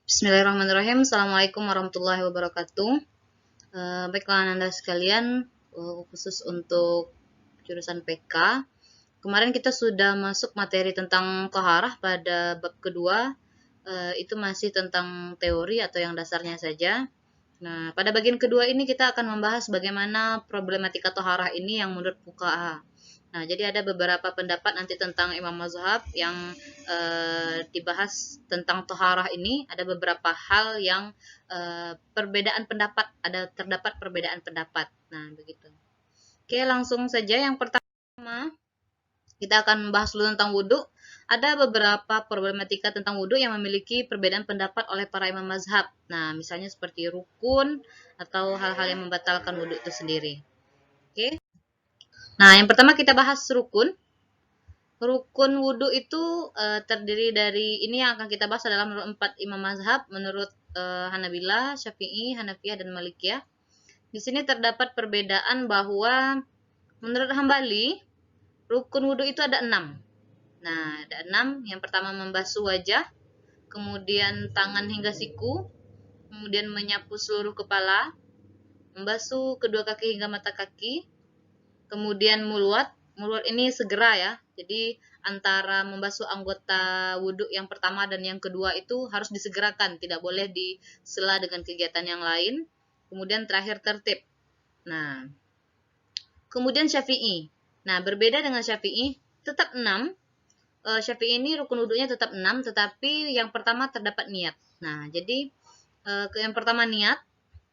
Bismillahirrahmanirrahim. Assalamualaikum warahmatullahi wabarakatuh. Baiklah Anda sekalian, khusus untuk jurusan PK. Kemarin kita sudah masuk materi tentang toharah pada bab kedua. Itu masih tentang teori atau yang dasarnya saja. Nah, pada bagian kedua ini kita akan membahas bagaimana problematika toharah ini yang menurut fuqaha. Nah, jadi ada beberapa pendapat nanti tentang Imam Mazhab yang dibahas tentang toharah ini. Ada beberapa hal yang perbedaan pendapat, terdapat perbedaan pendapat. Nah, begitu. Oke, langsung saja. Yang pertama, kita akan membahas dulu tentang wudhu. Ada beberapa problematika tentang wudhu yang memiliki perbedaan pendapat oleh para imam mazhab. Nah, misalnya seperti rukun atau hal-hal yang membatalkan wudhu itu sendiri. Oke. Nah, yang pertama kita bahas rukun. Rukun wudhu itu terdiri dari, ini yang akan kita bahas adalah menurut 4 imam mazhab, menurut Hanabilah, Syafi'i, Hanafiyah, dan Malikiyah. Di sini terdapat perbedaan bahwa menurut Hambali, rukun wudhu itu ada 6. Nah, ada 6. Yang pertama membasuh wajah, kemudian tangan hingga siku, kemudian menyapu seluruh kepala, membasuh kedua kaki hingga mata kaki, kemudian mulwat. Mulwat ini segera ya. Jadi antara membasuh anggota wudhu yang pertama dan yang kedua itu harus disegerakan, tidak boleh disela dengan kegiatan yang lain. Kemudian terakhir tertib. Nah, kemudian Syafi'i. Nah, berbeda dengan Syafi'i, tetap 6. Syafi'i ini rukun wudhunya tetap 6, tetapi yang pertama terdapat niat. Nah, jadi yang pertama niat,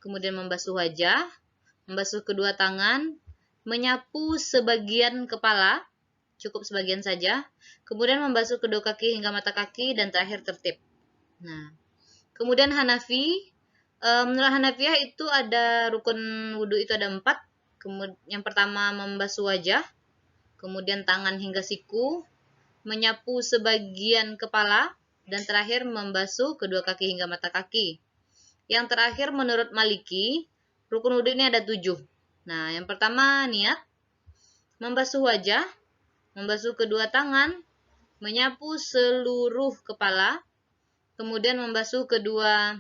kemudian membasuh wajah, membasuh kedua tangan, menyapu sebagian kepala, cukup sebagian saja, kemudian membasuh kedua kaki hingga mata kaki, dan terakhir tertib. Nah, kemudian Hanafi, menurut Hanafiyah itu ada rukun wudhu itu ada 4. Yang pertama membasuh wajah, kemudian tangan hingga siku, menyapu sebagian kepala, dan terakhir membasuh kedua kaki hingga mata kaki. Yang terakhir menurut Maliki, rukun wudhu ini ada 7. Nah, yang pertama niat, membasuh wajah, membasuh kedua tangan, menyapu seluruh kepala, kemudian membasuh kedua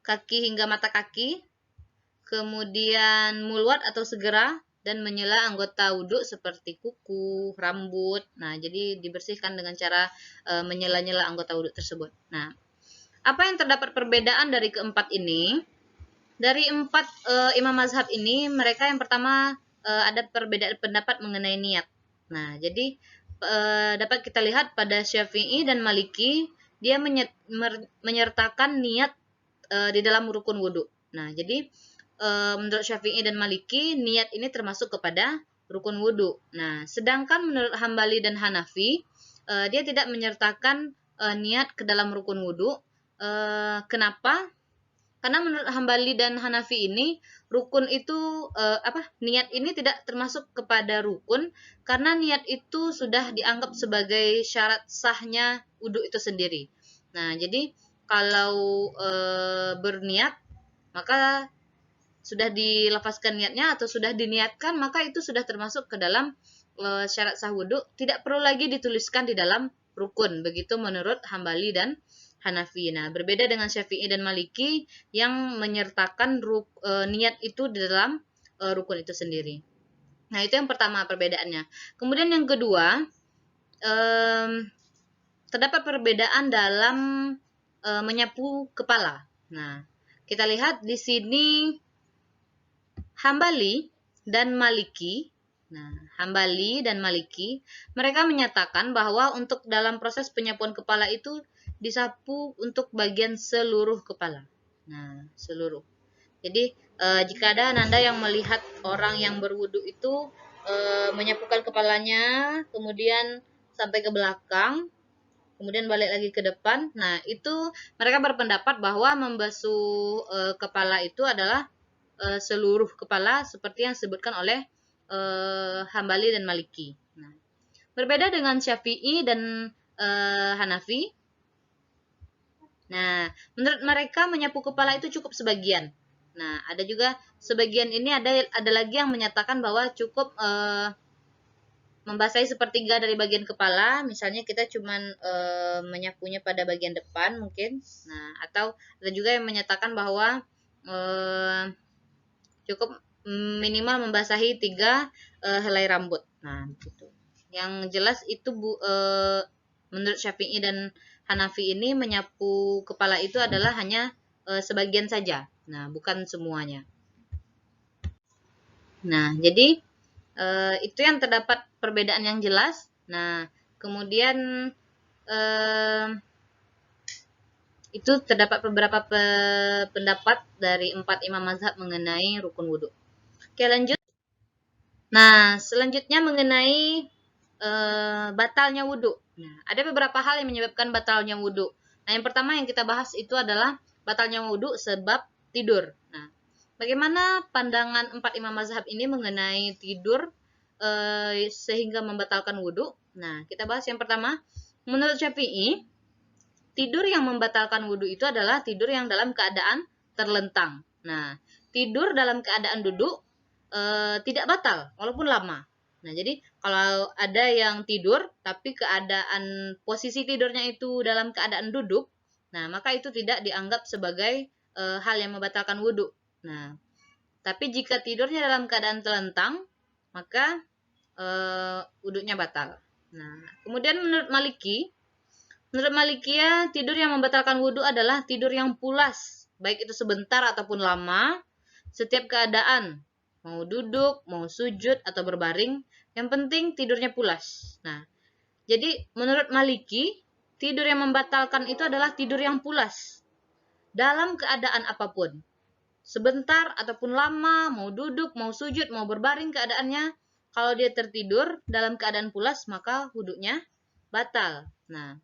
kaki hingga mata kaki, kemudian mulwat atau segera, dan menyela anggota wudhu seperti kuku, rambut. Nah, jadi dibersihkan dengan cara menyela-nyela anggota wudhu tersebut. Nah, apa yang terdapat perbedaan dari keempat ini? Dari 4 imam mazhab ini, mereka yang pertama ada perbedaan pendapat mengenai niat. Nah, jadi dapat kita lihat pada Syafi'i dan Maliki, dia menyertakan niat di dalam rukun wudhu. Nah, jadi menurut Syafi'i dan Maliki, niat ini termasuk kepada rukun wudhu. Nah, sedangkan menurut Hambali dan Hanafi, dia tidak menyertakan niat ke dalam rukun wudhu. Kenapa? Karena menurut Hambali dan Hanafi ini, rukun itu niat ini tidak termasuk kepada rukun, karena niat itu sudah dianggap sebagai syarat sahnya wudhu itu sendiri. Nah, jadi kalau berniat, maka sudah dilafazkan niatnya atau sudah diniatkan, maka itu sudah termasuk ke dalam syarat sah wudhu, tidak perlu lagi dituliskan di dalam rukun. Begitu menurut Hambali dan Hanafi. Nah, berbeda dengan Syafi'i dan Maliki yang menyertakan niat itu di dalam rukun itu sendiri. Nah, itu yang pertama perbedaannya. Kemudian yang kedua, terdapat perbedaan dalam menyapu kepala. Nah, kita lihat di sini Hambali dan Maliki. Nah, Hambali dan Maliki, mereka menyatakan bahwa untuk dalam proses penyapuan kepala itu disapu untuk bagian seluruh kepala. Nah, seluruh. Jadi, jika ada Anda yang melihat orang yang berwudu itu menyapukan kepalanya, kemudian sampai ke belakang, kemudian balik lagi ke depan. Nah, itu mereka berpendapat bahwa membasuh kepala itu adalah seluruh kepala seperti yang disebutkan oleh Hambali dan Maliki. Nah, berbeda dengan Syafi'i dan Hanafi. Nah, menurut mereka menyapu kepala itu cukup sebagian. Nah, ada juga sebagian ini ada lagi yang menyatakan bahwa cukup membasahi sepertiga dari bagian kepala, misalnya kita cuman menyapunya pada bagian depan mungkin. Nah, atau ada juga yang menyatakan bahwa cukup minimal membasahi 3 helai rambut. Nah, gitu. Yang jelas itu menurut Syafi'i dan Hanafi ini menyapu kepala itu adalah hanya sebagian saja. Nah, bukan semuanya. Nah, jadi itu yang terdapat perbedaan yang jelas. Nah, kemudian itu terdapat beberapa pendapat dari 4 imam mazhab mengenai rukun wudhu. Oke, lanjut. Nah, selanjutnya mengenai batalnya wudhu. Nah, ada beberapa hal yang menyebabkan batalnya wudhu. Nah, yang pertama yang kita bahas itu adalah batalnya wudhu sebab tidur. Nah, bagaimana pandangan 4 imam mazhab ini mengenai tidur sehingga membatalkan wudhu? Nah, kita bahas yang pertama. Menurut Syafi'i, tidur yang membatalkan wudhu itu adalah tidur yang dalam keadaan terlentang. Nah, tidur dalam keadaan duduk tidak batal, walaupun lama. Nah, jadi kalau ada yang tidur, tapi keadaan posisi tidurnya itu dalam keadaan duduk, nah, maka itu tidak dianggap sebagai hal yang membatalkan wudhu. Nah, tapi jika tidurnya dalam keadaan telentang, maka wudhunya batal. Nah, kemudian menurut Malikiyah, tidur yang membatalkan wudhu adalah tidur yang pulas, baik itu sebentar ataupun lama, setiap keadaan, mau duduk, mau sujud, atau berbaring, yang penting tidurnya pulas. Nah, jadi menurut Maliki, tidur yang membatalkan itu adalah tidur yang pulas, dalam keadaan apapun. Sebentar ataupun lama, mau duduk, mau sujud, mau berbaring keadaannya, kalau dia tertidur dalam keadaan pulas, maka wudhunya batal. Nah,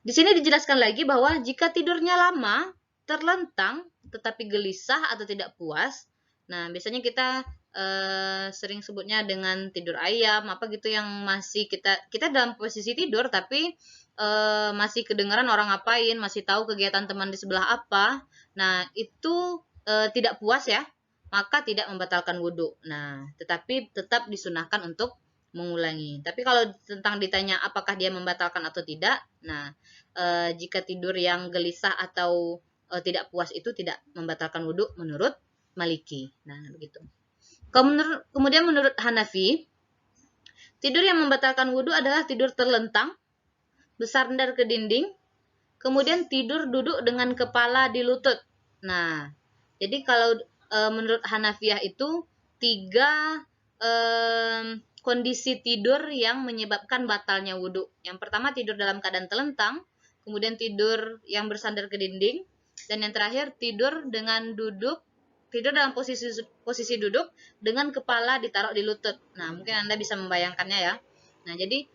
di sini dijelaskan lagi bahwa jika tidurnya lama, terlentang, tetapi gelisah atau tidak puas, nah biasanya kita sering sebutnya dengan tidur ayam, apa gitu yang masih kita dalam posisi tidur tapi masih kedengaran orang ngapain, masih tahu kegiatan teman di sebelah apa. Nah, itu tidak puas ya, maka tidak membatalkan wudhu. Nah, tetapi tetap disunahkan untuk mengulangi. Tapi kalau tentang ditanya apakah dia membatalkan atau tidak, nah jika tidur yang gelisah atau tidak puas itu tidak membatalkan wudhu menurut Maliki. Nah, begitu. Kemudian menurut Hanafi, tidur yang membatalkan wudhu adalah tidur terlentang, bersandar ke dinding, kemudian tidur duduk dengan kepala di lutut. Nah, jadi kalau menurut Hanafiyah itu 3 kondisi tidur yang menyebabkan batalnya wudhu. Yang pertama tidur dalam keadaan telentang, kemudian tidur yang bersandar ke dinding, dan yang terakhir tidur dalam posisi duduk dengan kepala ditaruh di lutut. Nah, mungkin Anda bisa membayangkannya ya. Nah, jadi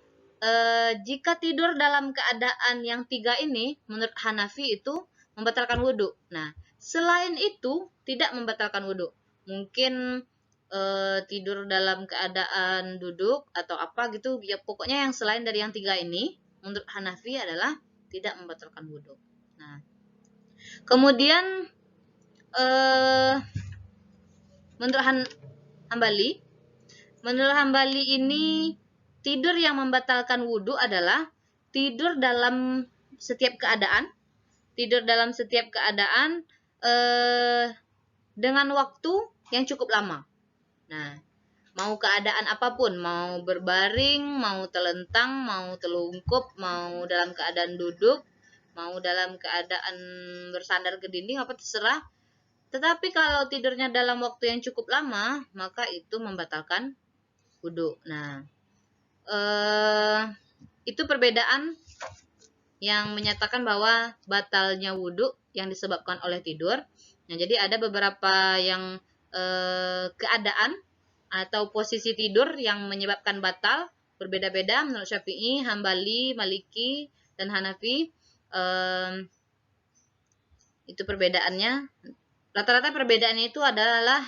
jika tidur dalam keadaan yang 3 ini, menurut Hanafi itu membatalkan wudhu. Nah, selain itu tidak membatalkan wudhu. Mungkin tidur dalam keadaan duduk atau apa gitu, ya pokoknya yang selain dari yang 3 ini, menurut Hanafi adalah tidak membatalkan wudhu. Nah, kemudian menurut Hambali ini tidur yang membatalkan wudhu adalah tidur dalam setiap keadaan, dengan waktu yang cukup lama. Nah, mau keadaan apapun, mau berbaring, mau telentang, mau telungkup, mau dalam keadaan duduk, mau dalam keadaan bersandar ke dinding, apa terserah. Tetapi kalau tidurnya dalam waktu yang cukup lama, maka itu membatalkan wudhu. Nah, itu perbedaan yang menyatakan bahwa batalnya wudhu yang disebabkan oleh tidur. Nah, jadi ada beberapa yang keadaan atau posisi tidur yang menyebabkan batal, berbeda-beda menurut Syafi'i, Hambali, Maliki, dan Hanafi. Itu perbedaannya. Rata-rata perbedaannya itu adalah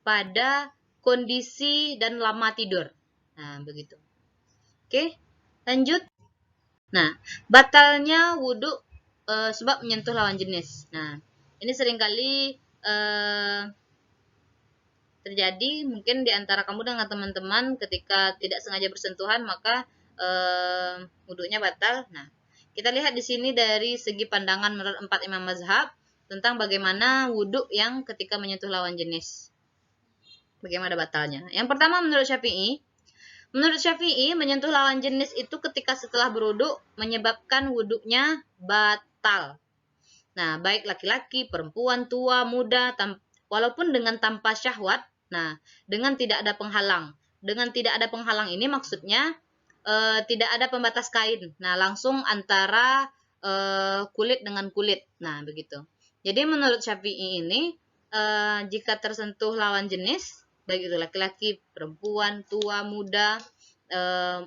pada kondisi dan lama tidur. Nah, begitu. Oke, lanjut. Nah, batalnya wudhu sebab menyentuh lawan jenis. Nah, ini seringkali terjadi mungkin di antara kamu dengan teman-teman ketika tidak sengaja bersentuhan maka wudunya batal. Nah, kita lihat di sini dari segi pandangan menurut 4 imam mazhab tentang bagaimana wudu yang ketika menyentuh lawan jenis. Bagaimana batalnya? Yang pertama menurut Syafi'i menyentuh lawan jenis itu ketika setelah berwudu menyebabkan wudunya batal. Nah, baik laki-laki, perempuan, tua, muda, walaupun dengan tanpa syahwat, nah, dengan tidak ada penghalang. Dengan tidak ada penghalang ini maksudnya tidak ada pembatas kain. Nah, langsung antara kulit dengan kulit. Nah, begitu. Jadi menurut Syafi'i ini, jika tersentuh lawan jenis, baik itu laki-laki, perempuan, tua, muda,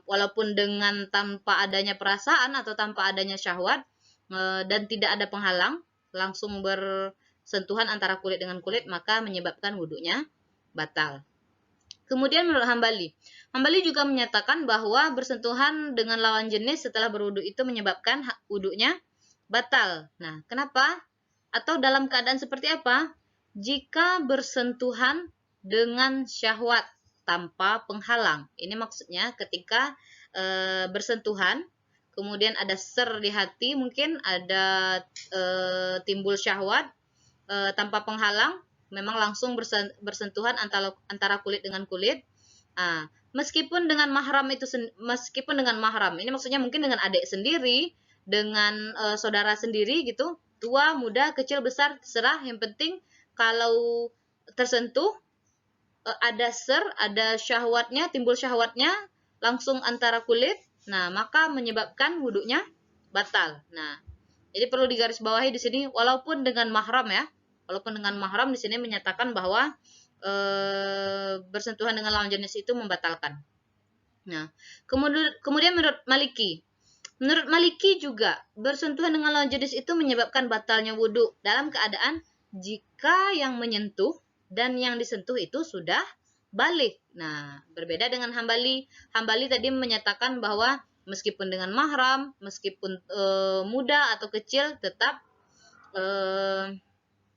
walaupun dengan tanpa adanya perasaan atau tanpa adanya syahwat, dan tidak ada penghalang, langsung bersentuhan antara kulit dengan kulit, maka menyebabkan wudunya batal. Kemudian menurut Hambali juga menyatakan bahwa bersentuhan dengan lawan jenis setelah berwudu itu menyebabkan wudunya batal. Nah, kenapa? Atau dalam keadaan seperti apa? Jika bersentuhan dengan syahwat tanpa penghalang. Ini maksudnya ketika bersentuhan, kemudian ada ser di hati, mungkin ada timbul syahwat tanpa penghalang, memang langsung bersentuhan antara kulit dengan kulit. Meskipun dengan mahram ini maksudnya mungkin dengan adik sendiri, dengan saudara sendiri gitu, tua, muda, kecil, besar, terserah. Yang penting kalau tersentuh ada ser, ada syahwatnya, timbul syahwatnya langsung antara kulit, nah maka menyebabkan wudunya batal. Nah, jadi perlu digarisbawahi di sini walaupun dengan mahram ya. Walaupun dengan mahram di sini menyatakan bahwa bersentuhan dengan lawan jenis itu membatalkan. Nah, kemudian menurut Maliki juga bersentuhan dengan lawan jenis itu menyebabkan batalnya wudu dalam keadaan jika yang menyentuh dan yang disentuh itu sudah balik. Nah, berbeda dengan Hambali. Hambali tadi menyatakan bahwa meskipun dengan mahram, meskipun muda atau kecil tetap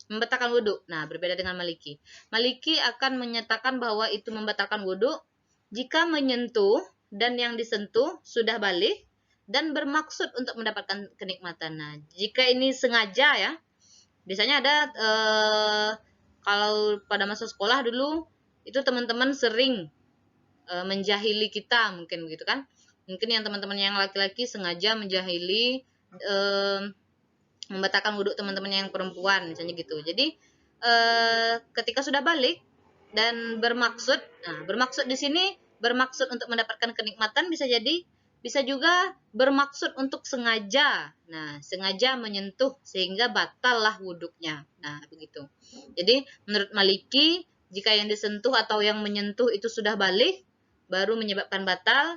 membatalkan wudu. Nah, berbeda dengan Maliki. Maliki akan menyatakan bahwa itu membatalkan wudu jika menyentuh dan yang disentuh sudah balik dan bermaksud untuk mendapatkan kenikmatan. Nah, jika ini sengaja ya, biasanya ada kalau pada masa sekolah dulu itu teman-teman sering menjahili kita, mungkin begitu kan? Mungkin yang teman-teman yang laki-laki sengaja menjahili, membatalkan wudhu teman-teman yang perempuan, misalnya gitu. Jadi ketika sudah balik dan bermaksud, nah bermaksud di sini bermaksud untuk mendapatkan kenikmatan, bisa juga bermaksud untuk sengaja. Nah, sengaja menyentuh sehingga batallah wudhunya. Nah, begitu. Jadi menurut Maliki, jika yang disentuh atau yang menyentuh itu sudah balik, baru menyebabkan batal,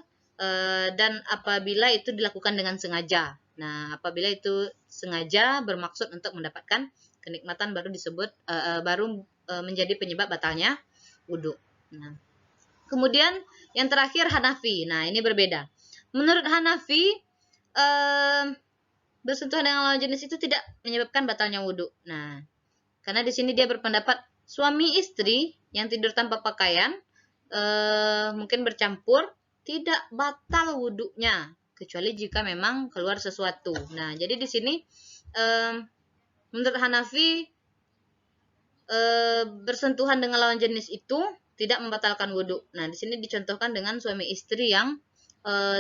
dan apabila itu dilakukan dengan sengaja. Nah, apabila itu sengaja bermaksud untuk mendapatkan kenikmatan baru disebut menjadi penyebab batalnya wudhu. Nah, kemudian yang terakhir Hanafi. Nah, ini berbeda. Menurut Hanafi, bersentuhan dengan lawan jenis itu tidak menyebabkan batalnya wudhu. Nah, karena di sini dia berpendapat suami istri yang tidur tanpa pakaian mungkin bercampur tidak batal wudhunya kecuali jika memang keluar sesuatu. Nah, jadi di sini menurut Hanafi bersentuhan dengan lawan jenis itu tidak membatalkan wudhu. Nah, di sini dicontohkan dengan suami istri yang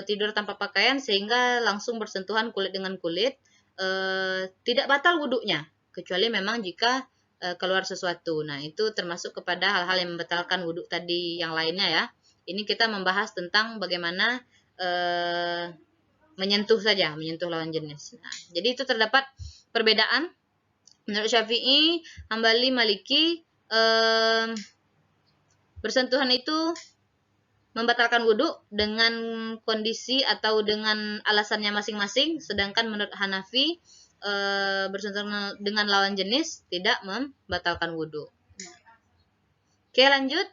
tidur tanpa pakaian sehingga langsung bersentuhan kulit dengan kulit, tidak batal wudhunya kecuali memang jika keluar sesuatu. Nah, itu termasuk kepada hal-hal yang membatalkan wudhu tadi yang lainnya ya. Ini kita membahas tentang bagaimana menyentuh lawan jenis. Nah, jadi itu terdapat perbedaan menurut Syafi'i, Hambali, Maliki. Bersentuhan itu membatalkan wudhu dengan kondisi atau dengan alasannya masing-masing, sedangkan menurut Hanafi bersentuhan dengan lawan jenis tidak membatalkan wudhu. Oke, lanjut.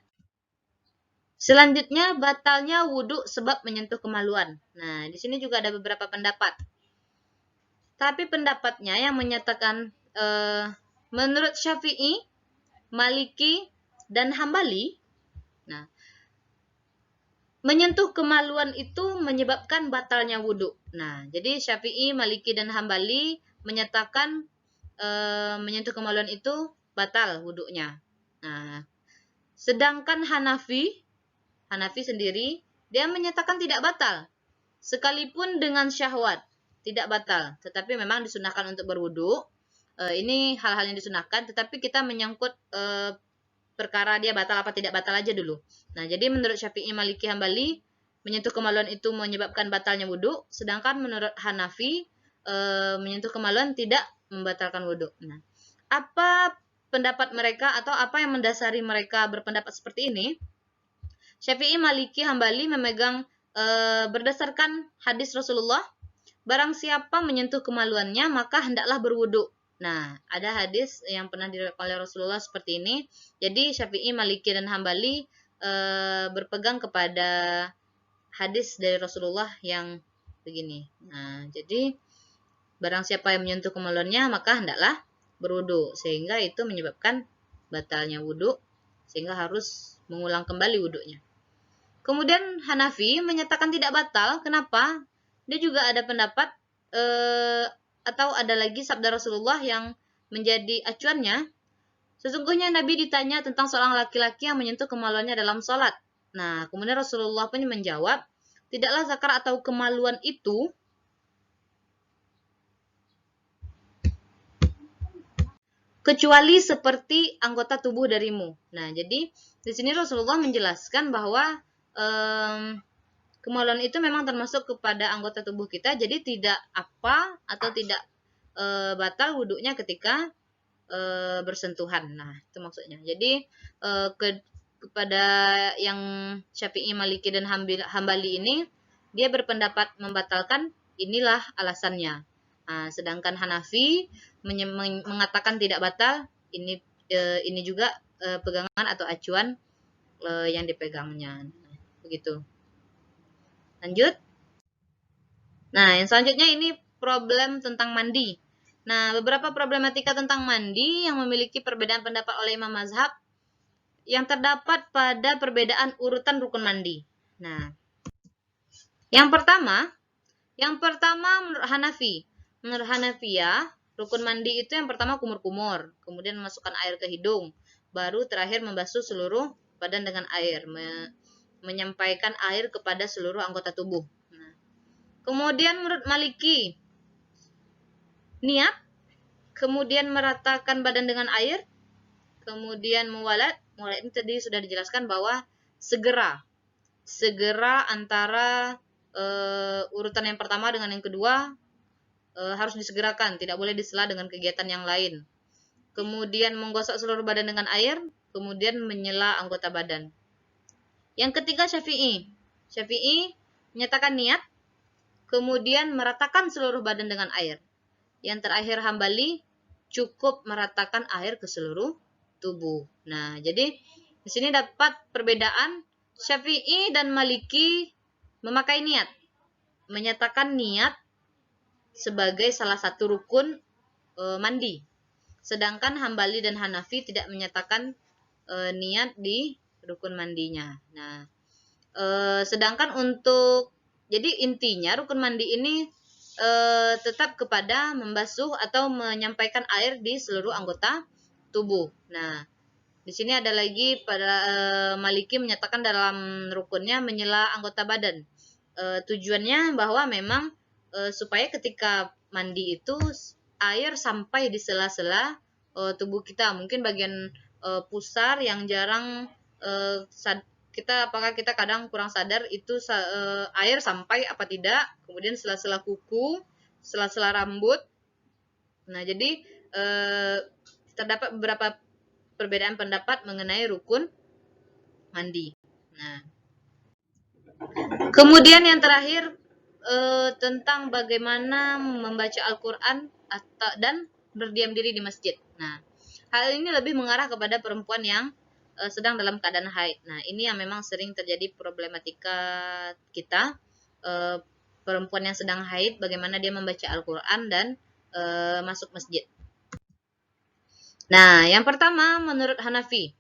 Selanjutnya batalnya wudhu sebab menyentuh kemaluan. Nah, di sini juga ada beberapa pendapat. Tapi pendapatnya yang menyatakan menurut Syafi'i, Maliki, dan Hambali, nah, menyentuh kemaluan itu menyebabkan batalnya wudhu. Nah, jadi Syafi'i, Maliki, dan Hambali menyatakan menyentuh kemaluan itu batal wudhunya. Nah, sedangkan Hanafi sendiri, dia menyatakan tidak batal. Sekalipun dengan syahwat, tidak batal. Tetapi memang disunahkan untuk berwudhu. Ini hal-hal yang disunahkan, tetapi kita menyangkut perkara dia batal apa tidak batal aja dulu. Nah, jadi menurut Syafi'i, Maliki, Hambali, menyentuh kemaluan itu menyebabkan batalnya wudhu. Sedangkan menurut Hanafi, menyentuh kemaluan tidak membatalkan wudhu. Nah, apa pendapat mereka atau apa yang mendasari mereka berpendapat seperti ini? Syafi'i, Maliki, Hambali memegang berdasarkan hadis Rasulullah, barang siapa menyentuh kemaluannya maka hendaklah berwudu. Nah, ada hadis yang pernah diriwayatkan oleh Rasulullah seperti ini. Jadi Syafi'i, Maliki, dan Hambali berpegang kepada hadis dari Rasulullah yang begini. Nah, jadi barang siapa yang menyentuh kemaluannya maka hendaklah berwudu, sehingga itu menyebabkan batalnya wudu, sehingga harus mengulang kembali wudunya. Kemudian Hanafi menyatakan tidak batal. Kenapa? Dia juga ada pendapat atau ada lagi sabda Rasulullah yang menjadi acuannya. Sesungguhnya Nabi ditanya tentang seorang laki-laki yang menyentuh kemaluannya dalam sholat. Nah, kemudian Rasulullah pun menjawab, tidaklah zakar atau kemaluan itu kecuali seperti anggota tubuh darimu. Nah, jadi di sini Rasulullah menjelaskan bahwa kemaluan itu memang termasuk kepada anggota tubuh kita, jadi tidak apa atau tidak batal wudhunya ketika bersentuhan. Nah, itu maksudnya. Jadi kepada yang Syafi'i, Maliki, dan Hambali ini, dia berpendapat membatalkan, inilah alasannya. Nah, sedangkan Hanafi mengatakan tidak batal, ini juga pegangan atau acuan yang dipegangnya. Nah, begitu. Lanjut. Nah, yang selanjutnya ini problem tentang mandi. Nah, beberapa problematika tentang mandi yang memiliki perbedaan pendapat oleh imam mazhab yang terdapat pada perbedaan urutan rukun mandi. Nah, yang pertama menurut Hanafi. Menurut Hanafiyah, rukun mandi itu yang pertama kumur-kumur, kemudian memasukkan air ke hidung, baru terakhir membasuh seluruh badan dengan air, menyampaikan air kepada seluruh anggota tubuh. Nah, kemudian menurut Maliki, niat, kemudian meratakan badan dengan air, kemudian muwalat ini tadi sudah dijelaskan bahwa segera antara urutan yang pertama dengan yang kedua harus disegerakan, tidak boleh disela dengan kegiatan yang lain. Kemudian menggosok seluruh badan dengan air, kemudian menyela anggota badan. Yang ketiga Syafi'i menyatakan niat, kemudian meratakan seluruh badan dengan air. Yang terakhir Hambali, cukup meratakan air ke seluruh tubuh. Nah, jadi di sini dapat perbedaan. Syafi'i dan Maliki memakai niat, menyatakan niat sebagai salah satu rukun mandi. Sedangkan Hambali dan Hanafi tidak menyatakan niat di rukun mandinya. Nah, sedangkan untuk, jadi intinya rukun mandi ini tetap kepada membasuh atau menyampaikan air di seluruh anggota tubuh. Nah, di sini ada lagi pada Maliki menyatakan dalam rukunnya menyela anggota badan. Tujuannya bahwa memang supaya ketika mandi itu air sampai di sela-sela tubuh kita. Mungkin bagian pusar yang jarang apakah kita kadang kurang sadar itu air sampai apa tidak, kemudian sela-sela kuku, sela-sela rambut. Nah, jadi terdapat beberapa perbedaan pendapat mengenai rukun mandi. Nah, kemudian yang terakhir tentang bagaimana membaca Al-Quran dan berdiam diri di masjid. Nah, hal ini lebih mengarah kepada perempuan yang sedang dalam keadaan haid. Nah, ini yang memang sering terjadi problematika kita. Perempuan yang sedang haid, bagaimana dia membaca Al-Quran dan masuk masjid. Nah, yang pertama menurut Hanafi,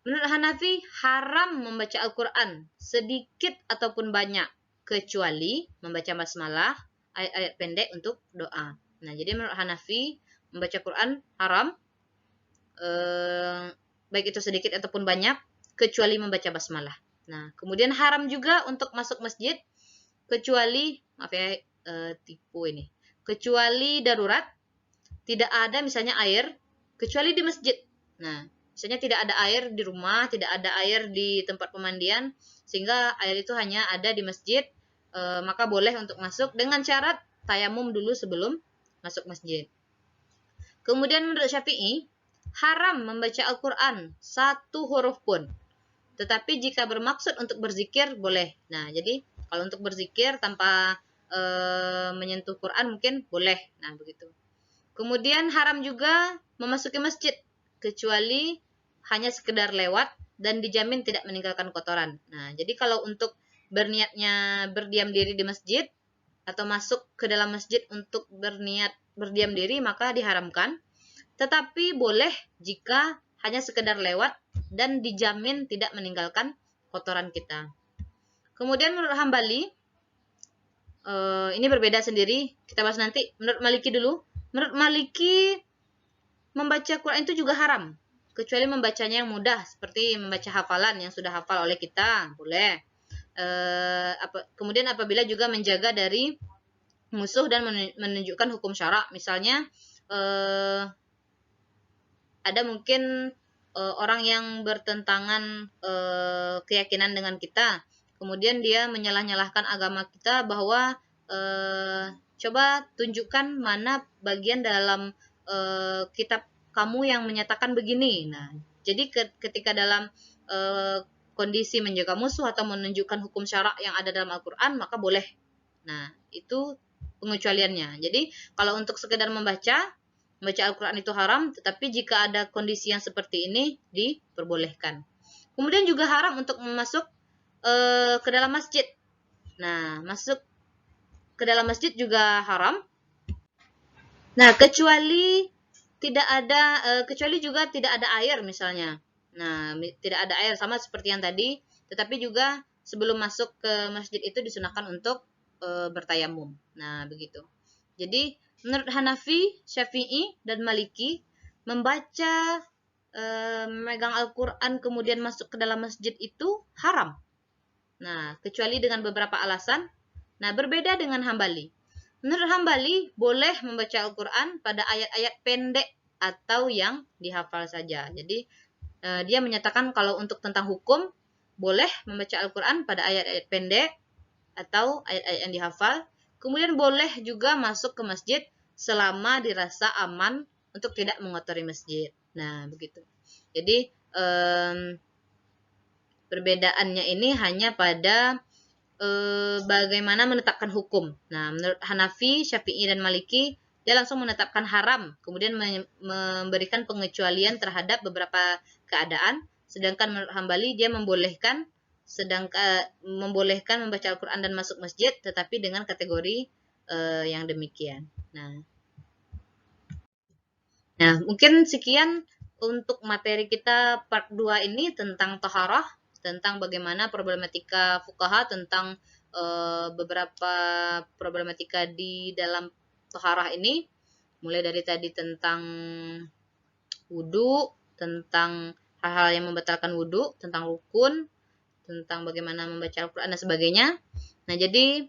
Menurut Hanafi, haram membaca Al-Quran sedikit ataupun banyak, kecuali membaca basmalah, ayat-ayat pendek untuk doa. Nah, jadi menurut Hanafi, membaca Quran haram, baik itu sedikit ataupun banyak, kecuali membaca basmalah. Nah, kemudian haram juga untuk masuk masjid, kecuali, maaf ya, tipu ini, kecuali darurat, tidak ada misalnya air, kecuali di masjid. Nah, misalnya tidak ada air di rumah, tidak ada air di tempat pemandian, sehingga air itu hanya ada di masjid, maka boleh untuk masuk dengan syarat tayamum dulu sebelum masuk masjid. Kemudian menurut Syafi'i, haram membaca Al-Quran satu huruf pun. Tetapi jika bermaksud untuk berzikir, boleh. Nah, jadi kalau untuk berzikir tanpa menyentuh Quran mungkin boleh. Nah, begitu. Kemudian haram juga memasuki masjid, kecuali hanya sekedar lewat dan dijamin tidak meninggalkan kotoran. Nah, jadi kalau untuk berniatnya berdiam diri di masjid atau masuk ke dalam masjid untuk berniat berdiam diri, maka diharamkan. Tetapi boleh jika hanya sekedar lewat dan dijamin tidak meninggalkan kotoran kita. Kemudian menurut Hambali, ini berbeda sendiri, kita bahas nanti. Menurut Maliki dulu. Menurut Maliki, membaca Quran itu juga haram, kecuali membacanya yang mudah, seperti membaca hafalan yang sudah hafal oleh kita, boleh. Kemudian apabila juga menjaga dari musuh dan menunjukkan hukum syarak, misalnya ada mungkin orang yang bertentangan keyakinan dengan kita, kemudian dia menyalah-nyalahkan agama kita bahwa coba tunjukkan mana bagian dalam kitab kamu yang menyatakan begini. Nah, jadi ketika dalam kondisi menjaga musuh atau menunjukkan hukum syarak yang ada dalam Al-Quran, maka boleh. Nah, itu pengecualiannya. Jadi, kalau untuk sekedar membaca Al-Quran itu haram, tetapi jika ada kondisi yang seperti ini, diperbolehkan. Kemudian juga haram untuk masuk ke dalam masjid. Nah, masuk ke dalam masjid juga haram. Nah, kecuali juga tidak ada air misalnya. Nah, tidak ada air sama seperti yang tadi, tetapi juga sebelum masuk ke masjid itu disunahkan untuk bertayamum. Nah, begitu. Jadi, menurut Hanafi, Syafi'i, dan Maliki, membaca memegang Al-Quran kemudian masuk ke dalam masjid itu haram. Nah, kecuali dengan beberapa alasan. Nah, berbeda dengan Hambali. Menurut Hambali, boleh membaca Al-Quran pada ayat-ayat pendek atau yang dihafal saja. Jadi, dia menyatakan kalau untuk tentang hukum, boleh membaca Al-Quran pada ayat-ayat pendek atau ayat-ayat yang dihafal. Kemudian boleh juga masuk ke masjid selama dirasa aman untuk tidak mengotori masjid. Nah, begitu. Jadi, perbedaannya ini hanya pada bagaimana menetapkan hukum. Nah, menurut Hanafi, Syafi'i, dan Maliki, dia langsung menetapkan haram, kemudian memberikan pengecualian terhadap beberapa keadaan. Sedangkan menurut Hambali, dia membolehkan membaca Al-Quran dan masuk masjid, tetapi dengan kategori yang demikian. Nah, mungkin sekian untuk materi kita part 2 ini tentang taharah, tentang bagaimana problematika fuqaha tentang beberapa problematika di dalam taharah ini, mulai dari tadi tentang wudu, tentang hal-hal yang membatalkan wudu, tentang rukun, tentang bagaimana membaca Al-Quran dan sebagainya. Nah, jadi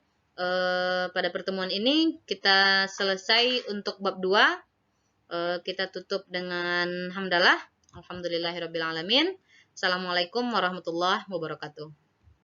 pada pertemuan ini kita selesai untuk bab 2. Kita tutup dengan hamdalah. Alhamdulillahirabbil alamin. Assalamualaikum warahmatullahi wabarakatuh.